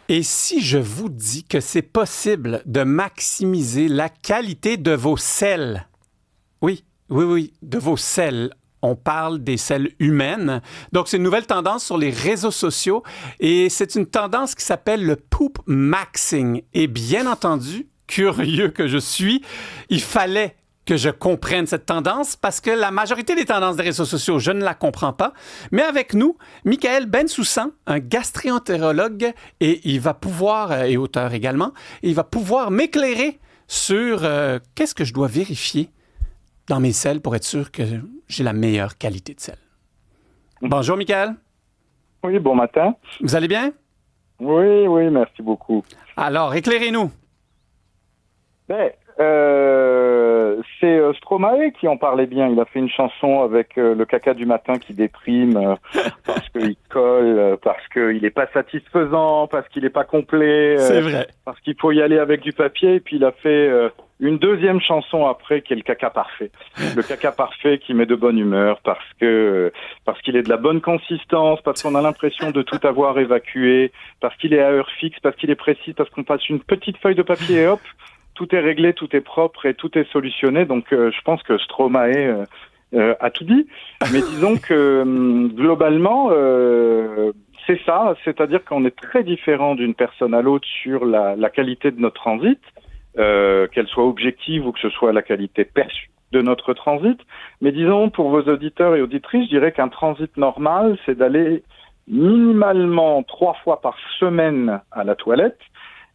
Et si je vous dis que c'est possible de maximiser la qualité de vos selles? Oui, de vos selles. On parle des selles humaines. Donc, c'est une nouvelle tendance sur les réseaux sociaux et c'est une tendance qui s'appelle le poop maxing. Et bien entendu, curieux que je suis, il fallait que je comprenne cette tendance parce que la majorité des tendances des réseaux sociaux, je ne la comprends pas. Mais avec nous, Michael Bensoussan, un gastroentérologue, et il va pouvoir, et auteur également, il va pouvoir m'éclairer sur qu'est-ce que je dois vérifier dans mes selles pour être sûr que j'ai la meilleure qualité de sel. Bonjour, Michael. Oui, bon matin. Vous allez bien? Oui, merci beaucoup. Alors, éclairez-nous. C'est Stromae qui en parlait bien. Il a fait une chanson avec le caca du matin qui déprime parce qu'il colle, parce qu'il n'est pas satisfaisant, parce qu'il n'est pas complet. C'est vrai. Parce qu'il faut y aller avec du papier. Et puis il a fait une deuxième chanson après qui est le caca parfait. Le caca parfait qui met de bonne humeur parce qu'il est de la bonne consistance, parce qu'on a l'impression de tout avoir évacué, parce qu'il est à heure fixe, parce qu'il est précis, parce qu'on passe une petite feuille de papier et hop, tout est réglé, tout est propre et tout est solutionné. Donc, je pense que Stromae a tout dit. Mais disons que globalement, c'est ça. C'est-à-dire qu'on est très différent d'une personne à l'autre sur la qualité de notre transit, qu'elle soit objective ou que ce soit la qualité perçue de notre transit. Mais disons, pour vos auditeurs et auditrices, je dirais qu'un transit normal, c'est d'aller minimalement 3 fois par semaine à la toilette,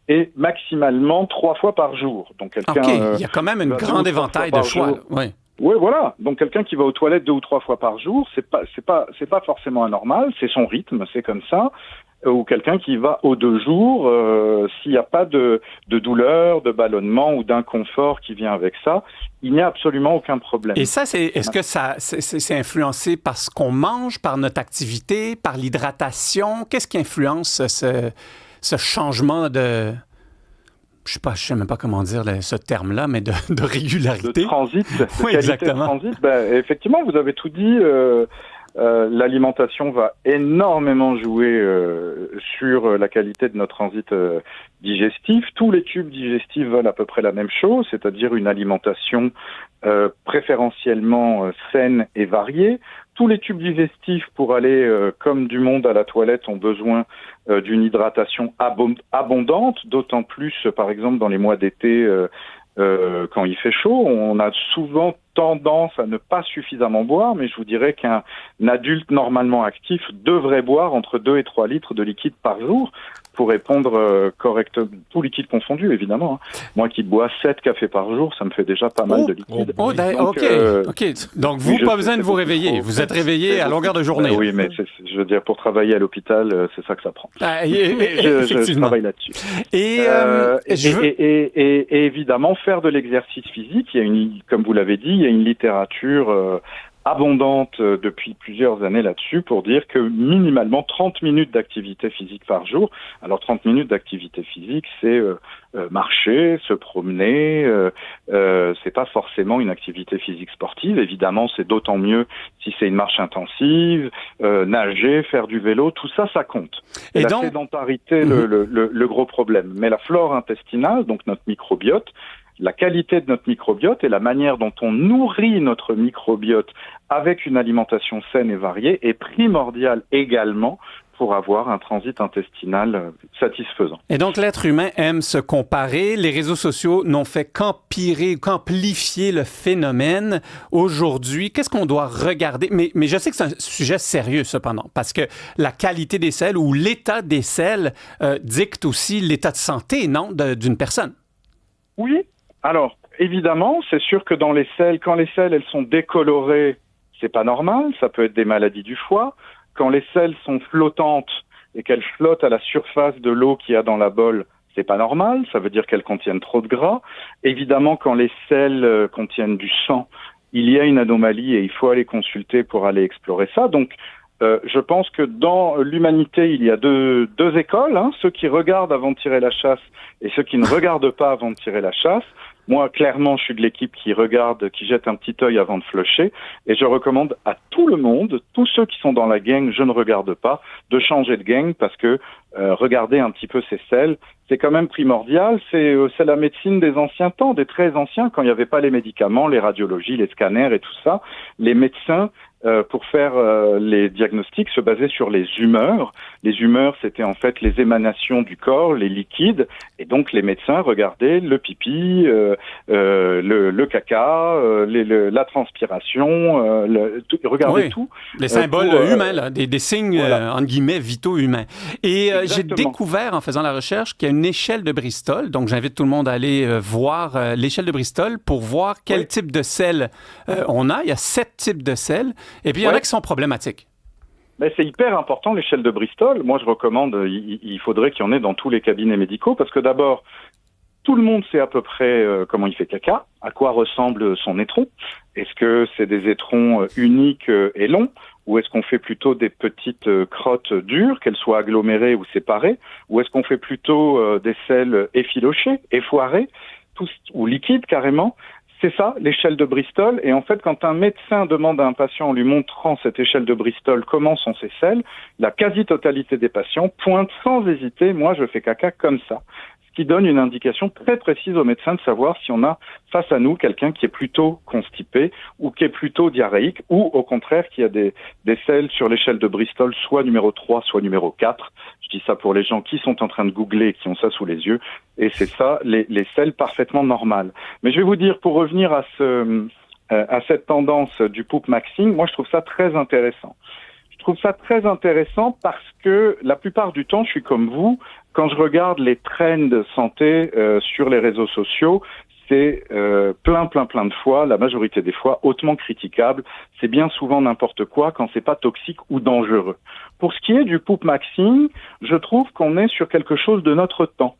et maximalement 3 fois par jour. Donc quelqu'un, il y a quand même un grand éventail de choix. Oui, voilà. Donc quelqu'un qui va aux toilettes 2 ou 3 fois par jour, c'est pas forcément anormal, c'est son rythme, c'est comme ça. Ou quelqu'un qui va aux 2 jours, s'il n'y a pas de douleur, de ballonnement ou d'inconfort qui vient avec ça, il n'y a absolument aucun problème. Et ça, est-ce que c'est influencé par ce qu'on mange, par notre activité, par l'hydratation? Qu'est-ce qui influence ce changement de... Je sais même pas comment dire ce terme-là, mais de régularité. De transit. Oui, exactement. De transit. Effectivement, vous avez tout dit. L'alimentation va énormément jouer sur la qualité de notre transit digestif. Tous les tubes digestifs veulent à peu près la même chose, c'est-à-dire une alimentation préférentiellement saine et variée. Tous les tubes digestifs, pour aller comme du monde à la toilette, ont besoin d'une hydratation abondante, d'autant plus, par exemple, dans les mois d'été, quand il fait chaud. On a souvent tendance à ne pas suffisamment boire, mais je vous dirais qu'un adulte normalement actif devrait boire entre 2 et 3 litres de liquide par jour pour répondre correctement, tout liquide confondu, évidemment. Moi qui bois 7 cafés par jour, ça me fait déjà pas mal de liquide. Donc, OK. Donc, vous, pas besoin de vous réveiller. Vous êtes réveillé à longueur de journée. Oui, mais je veux dire, pour travailler à l'hôpital, c'est ça que ça prend. Je travaille là-dessus. Et évidemment, faire de l'exercice physique, comme vous l'avez dit, il y a une littérature abondante depuis plusieurs années là-dessus pour dire que minimalement 30 minutes d'activité physique par jour. Alors 30 minutes d'activité physique, c'est marcher, se promener, c'est pas forcément une activité physique sportive. Évidemment, c'est d'autant mieux si c'est une marche intensive, nager, faire du vélo, tout ça, ça compte. Et la sédentarité, le gros problème. Mais la flore intestinale, donc notre microbiote, la qualité de notre microbiote et la manière dont on nourrit notre microbiote avec une alimentation saine et variée est primordiale également pour avoir un transit intestinal satisfaisant. Et donc, l'être humain aime se comparer. Les réseaux sociaux n'ont fait qu'amplifier le phénomène. Aujourd'hui, qu'est-ce qu'on doit regarder? Mais je sais que c'est un sujet sérieux, cependant, parce que la qualité des selles ou l'état des selles dicte aussi l'état de santé, non, d'une personne. Oui. Alors, évidemment, c'est sûr que dans les selles, quand les selles, elles sont décolorées, c'est pas normal, ça peut être des maladies du foie. Quand les selles sont flottantes et qu'elles flottent à la surface de l'eau qu'il y a dans la bolle, c'est pas normal, ça veut dire qu'elles contiennent trop de gras. Évidemment, quand les selles contiennent du sang, il y a une anomalie et il faut aller consulter pour aller explorer ça. Donc, je pense que dans l'humanité, il y a deux écoles, ceux qui regardent avant de tirer la chasse et ceux qui ne regardent pas avant de tirer la chasse. Moi, clairement, je suis de l'équipe qui regarde, qui jette un petit œil avant de flusher, et je recommande à tout le monde, tous ceux qui sont dans la gang, je ne regarde pas, de changer de gang parce que regarder un petit peu ces selles, c'est quand même primordial. C'est la médecine des anciens temps, des très anciens, quand il n'y avait pas les médicaments, les radiologies, les scanners et tout ça. Les médecins, pour faire les diagnostics, se basaient sur les humeurs. Les humeurs, c'était en fait les émanations du corps, les liquides, et donc les médecins regardaient le pipi, le caca, la transpiration, regardaient tout. Les symboles humains, là, des signes, voilà, entre guillemets, vitaux humains. Et j'ai découvert, en faisant la recherche, qu'il y a une échelle de Bristol. Donc, j'invite tout le monde à aller voir l'échelle de Bristol pour voir quel type de sel on a. Il y a 7 types de sel. Et puis, il y en a qui sont problématiques. Mais c'est hyper important, l'échelle de Bristol. Moi, je recommande, il faudrait qu'il y en ait dans tous les cabinets médicaux, parce que d'abord, tout le monde sait à peu près comment il fait caca, à quoi ressemble son étron. Est-ce que c'est des étrons uniques et longs, ou est-ce qu'on fait plutôt des petites crottes dures, qu'elles soient agglomérées ou séparées, ou est-ce qu'on fait plutôt des selles effilochées, effoirées, ou liquides carrément? C'est ça, l'échelle de Bristol. Et en fait, quand un médecin demande à un patient en lui montrant cette échelle de Bristol comment sont ses selles, la quasi-totalité des patients pointent sans hésiter, moi je fais caca comme ça. Ce qui donne une indication très précise au médecin de savoir si on a face à nous quelqu'un qui est plutôt constipé ou qui est plutôt diarrhéique, ou au contraire qui a des selles sur l'échelle de Bristol, soit numéro 3, soit numéro 4. Je dis ça pour les gens qui sont en train de googler et qui ont ça sous les yeux. Et c'est ça, les selles parfaitement normales. Mais je vais vous dire, pour revenir à cette tendance du poop maxing, moi je trouve ça très intéressant. Je trouve ça très intéressant parce que la plupart du temps, je suis comme vous, quand je regarde les trends santé sur les réseaux sociaux, c'est plein de fois, la majorité des fois, hautement critiquable. C'est bien souvent n'importe quoi quand c'est pas toxique ou dangereux. Pour ce qui est du poop maxing, je trouve qu'on est sur quelque chose de notre temps.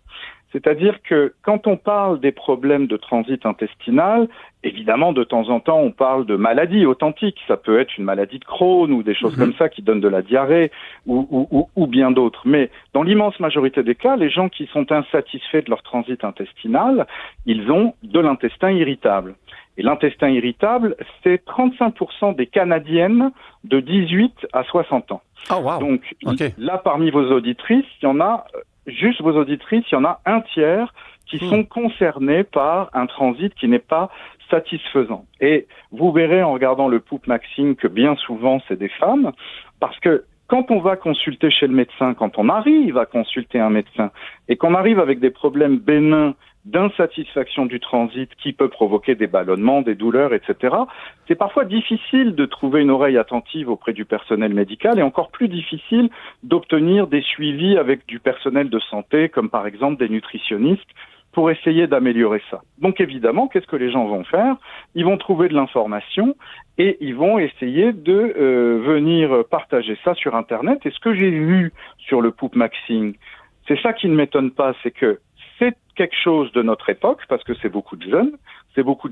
C'est-à-dire que quand on parle des problèmes de transit intestinal, évidemment, de temps en temps, on parle de maladies authentiques. Ça peut être une maladie de Crohn ou des choses comme ça qui donnent de la diarrhée ou bien d'autres. Mais dans l'immense majorité des cas, les gens qui sont insatisfaits de leur transit intestinal, ils ont de l'intestin irritable. Et l'intestin irritable, c'est 35% des Canadiennes de 18 à 60 ans. Oh, wow. Donc là, parmi vos auditrices, il y en a... Juste vos auditrices, il y en a un tiers qui sont concernées par un transit qui n'est pas satisfaisant. Et vous verrez en regardant le poop maxing que bien souvent c'est des femmes, parce que quand on va consulter chez le médecin, quand on arrive à consulter un médecin et qu'on arrive avec des problèmes bénins d'insatisfaction du transit qui peut provoquer des ballonnements, des douleurs, etc., c'est parfois difficile de trouver une oreille attentive auprès du personnel médical et encore plus difficile d'obtenir des suivis avec du personnel de santé, comme par exemple des nutritionnistes, pour essayer d'améliorer ça. Donc évidemment, qu'est-ce que les gens vont faire? Ils vont trouver de l'information et ils vont essayer de venir partager ça sur Internet. Et ce que j'ai vu sur le poop maxing, c'est ça qui ne m'étonne pas, c'est que c'est quelque chose de notre époque, parce que c'est beaucoup de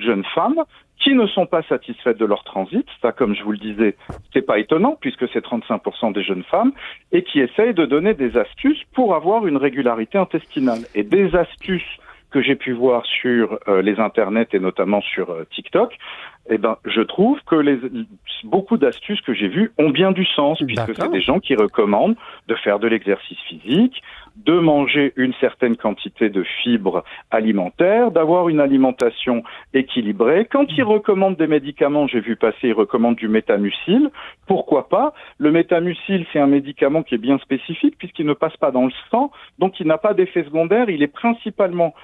jeunes femmes qui ne sont pas satisfaites de leur transit. Ça, comme je vous le disais, c'est pas étonnant, puisque c'est 35% des jeunes femmes, et qui essayent de donner des astuces pour avoir une régularité intestinale. Et des astuces que j'ai pu voir sur les internets et notamment sur TikTok, eh ben, je trouve que beaucoup d'astuces que j'ai vues ont bien du sens, puisque c'est des gens qui recommandent de faire de l'exercice physique, de manger une certaine quantité de fibres alimentaires, d'avoir une alimentation équilibrée. Quand ils recommandent des médicaments, j'ai vu passer, ils recommandent du métamucil. Pourquoi pas? Le métamucil, c'est un médicament qui est bien spécifique puisqu'il ne passe pas dans le sang, donc il n'a pas d'effet secondaire. Il est principalement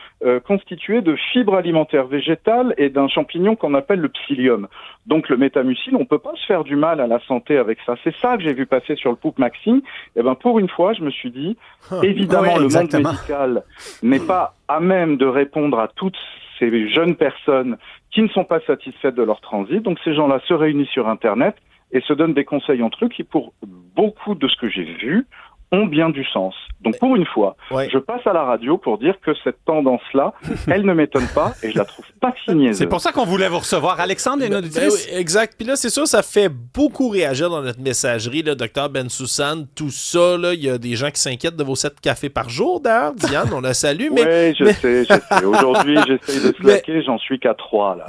constitué de fibres alimentaires végétales et d'un champignon qu'on appelle le psyllium. Donc le métamucil, on peut pas se faire du mal à la santé avec ça. C'est ça que j'ai vu passer sur le poop maxing. Et ben pour une fois, je me suis dit, évidemment, le monde médical n'est pas à même de répondre à toutes ces jeunes personnes qui ne sont pas satisfaites de leur transit. Donc ces gens-là se réunissent sur Internet et se donnent des conseils entre eux qui, pour beaucoup de ce que j'ai vu, ont bien du sens. Donc Donc pour une fois, je passe à la radio pour dire que cette tendance-là, elle ne m'étonne pas et je la trouve pas si niaiseuse. C'est pour ça qu'on voulait vous recevoir. Alexandre est notre auditrice. Oui, exact. Puis là, c'est sûr, ça fait beaucoup réagir dans notre messagerie, le Dr Bensoussan, tout ça. Il y a des gens qui s'inquiètent de vos 7 cafés par jour, d'ailleurs. Diane, on la salue. Oui, je sais. Aujourd'hui, j'essaye de slacker, j'en suis qu'à 3, là.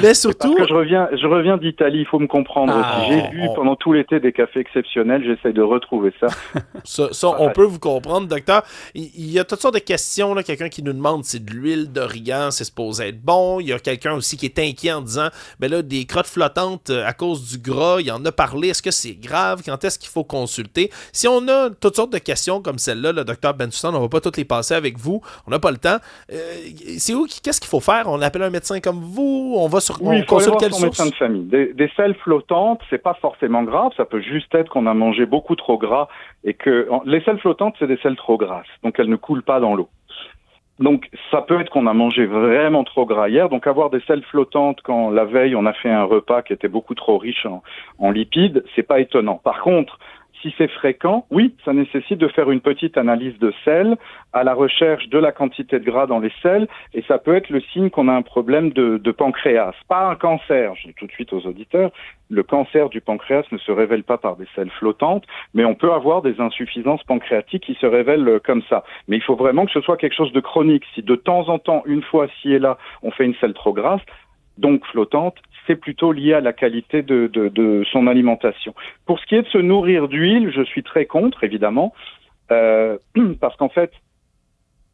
Mais surtout... Parce que je reviens d'Italie, il faut me comprendre aussi. J'ai bu pendant tout l'été des cafés exceptionnels, j'essaye de retrouver ça. Ça, on peut vous comprendre, docteur. Il y a toutes sortes de questions. Là. Quelqu'un qui nous demande si de l'huile d'origan, c'est supposé être bon. Il y a quelqu'un aussi qui est inquiet en disant, ben là, des crottes flottantes à cause du gras, il en a parlé. Est-ce que c'est grave? Quand est-ce qu'il faut consulter? Si on a toutes sortes de questions comme celle-là, le docteur Bensoussan, on va pas toutes les passer avec vous. On n'a pas le temps. Qu'est-ce qu'il faut faire? On appelle un médecin comme vous? On consulte quelle source? Médecin de famille. Des selles flottantes, c'est pas forcément grave. Ça peut juste être qu'on a mangé beaucoup trop gras et que les selles flottantes, c'est des selles trop grasses, donc elles ne coulent pas dans l'eau. Donc ça peut être qu'on a mangé vraiment trop gras hier, donc avoir des selles flottantes quand la veille on a fait un repas qui était beaucoup trop riche en lipides, c'est pas étonnant. Par contre, si c'est fréquent, oui, ça nécessite de faire une petite analyse de sel à la recherche de la quantité de gras dans les selles, et ça peut être le signe qu'on a un problème de pancréas. Pas un cancer, je dis tout de suite aux auditeurs, le cancer du pancréas ne se révèle pas par des selles flottantes, mais on peut avoir des insuffisances pancréatiques qui se révèlent comme ça. Mais il faut vraiment que ce soit quelque chose de chronique. Si de temps en temps, une fois ci et là, on fait une selle trop grasse, donc flottante, c'est plutôt lié à la qualité de son alimentation. Pour ce qui est de se nourrir d'huile, je suis très contre, évidemment, parce qu'en fait,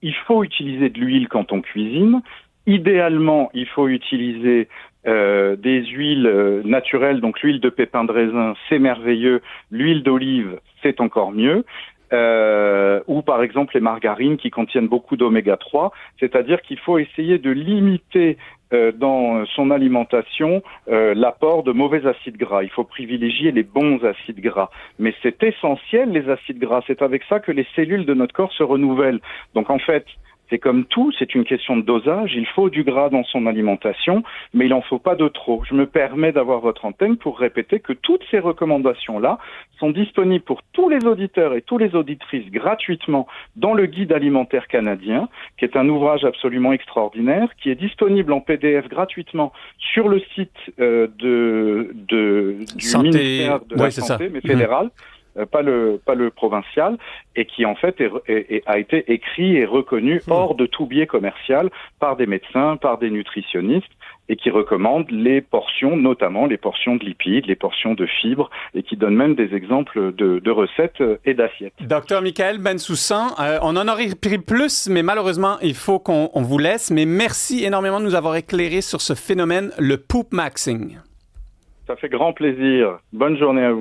il faut utiliser de l'huile quand on cuisine. Idéalement, il faut utiliser des huiles naturelles, donc l'huile de pépins de raisin, c'est merveilleux. L'huile d'olive, c'est encore mieux. Ou par exemple les margarines qui contiennent beaucoup d'oméga 3, c'est-à-dire qu'il faut essayer de limiter dans son alimentation l'apport de mauvais acides gras. Il faut privilégier les bons acides gras. Mais c'est essentiel, les acides gras. C'est avec ça que les cellules de notre corps se renouvellent. Donc en fait, c'est comme tout, c'est une question de dosage. Il faut du gras dans son alimentation, mais il n'en faut pas de trop. Je me permets d'avoir votre antenne pour répéter que toutes ces recommandations-là sont disponibles pour tous les auditeurs et toutes les auditrices gratuitement dans le Guide alimentaire canadien, qui est un ouvrage absolument extraordinaire, qui est disponible en PDF gratuitement sur le site du ministère de la Santé, mais fédéral. Pas le provincial, et qui en fait a été écrit et reconnu hors de tout biais commercial par des médecins, par des nutritionnistes, et qui recommande les portions, notamment les portions de lipides, les portions de fibres, et qui donne même des exemples de recettes et d'assiettes. Docteur Michael Bensoussan, on en aurait pris plus, mais malheureusement, il faut qu'on vous laisse. Mais merci énormément de nous avoir éclairé sur ce phénomène, le poop maxing. Ça fait grand plaisir. Bonne journée à vous.